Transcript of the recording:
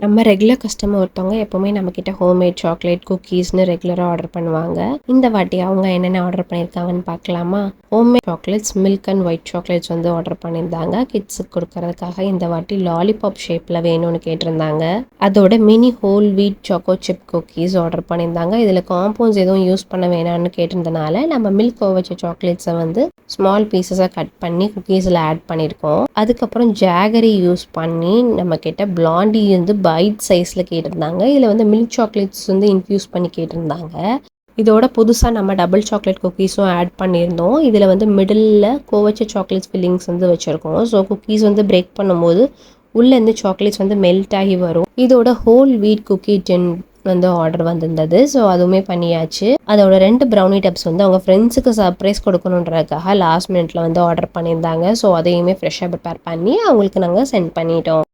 நம்ம regular customer ஒருத்தவங்க எப்போவுமே நம்மக்கிட்ட ஹோம்மேட் சாக்லேட் குக்கீஸ்னு ரெகுலராக ஆர்டர் பண்ணுவாங்க. இந்த வாட்டி அவங்க என்னென்ன ஆர்டர் பண்ணியிருக்காங்கன்னு பார்க்கலாமா? Homemade chocolates, milk and white chocolates வந்து ஆர்டர் பண்ணியிருந்தாங்க. கிட்ஸுக்கு கொடுக்கறதுக்காக இந்த வாட்டி லாலிபாப் ஷேப்பில் வேணும்னு கேட்டிருந்தாங்க. அதோட mini whole wheat choco chip cookies order பண்ணியிருந்தாங்க. இதில் காம்பவுண்ட்ஸ் எதுவும் யூஸ் பண்ண வேணாம்னு கேட்டிருந்தனால நம்ம மில்க் வச்ச சாக்லேட்ஸை வந்து ஸ்மால் பீசஸாக கட் பண்ணி குக்கீஸில் ஆட் பண்ணியிருக்கோம். அதுக்கப்புறம் ஜாகரி யூஸ் பண்ணி நம்ம கிட்ட பிளாண்டி வந்து பைட் சைஸில் கேட்டிருந்தாங்க. இதில் வந்து மில்க் சாக்லேட்ஸ் வந்து இன்ஃப்யூஸ் பண்ணி கேட்டிருந்தாங்க. இதோட புதுசாக நம்ம டபுள் சாக்லேட் குக்கீஸும் ஆட் பண்ணியிருந்தோம். இதில் வந்து மிடில் கோவச்ச சாக்லேட்ஸ் ஃபில்லிங்ஸ் வந்து வச்சுருக்கோம். ஸோ குக்கீஸ் வந்து பிரேக் பண்ணும்போது உள்ளேருந்து சாக்லேட்ஸ் வந்து மெல்ட் ஆகி வரும். இதோட ஹோல் வீட் குக்கி டின் வந்து ஆர்டர் வந்திருந்தது. ஸோ அதுவுமே பண்ணியாச்சு. அதோட 2 ப்ரௌனி டப்ஸ் வந்து அவங்க ஃப்ரெண்ட்ஸுக்கு சர்ப்ரைஸ் கொடுக்கணுன்றதுக்காக லாஸ்ட் மினிட்ல வந்து ஆர்டர் பண்ணியிருந்தாங்க. ஸோ அதையுமே ஃப்ரெஷ்ஷாக ப்ரிப்பேர் பண்ணி அவங்களுக்கு நாங்கள் சென்ட் பண்ணிட்டோம்.